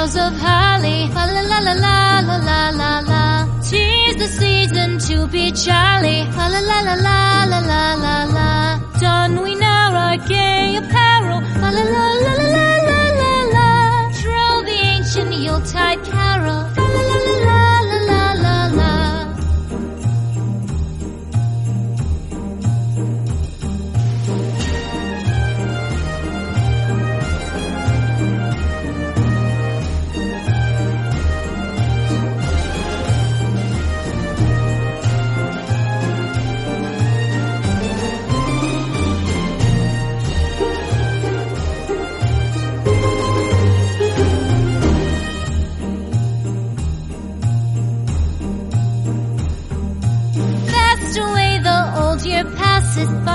boughs of holly. Fa la la la la la la la la. 'Tis the season to be jolly. Fa la la la la la la la la. Don we now our gay apparel. Fa la la la la la la la la. Troll the ancient Yuletide carol. Fa la la la la la la la la. Fast away the old year passes by.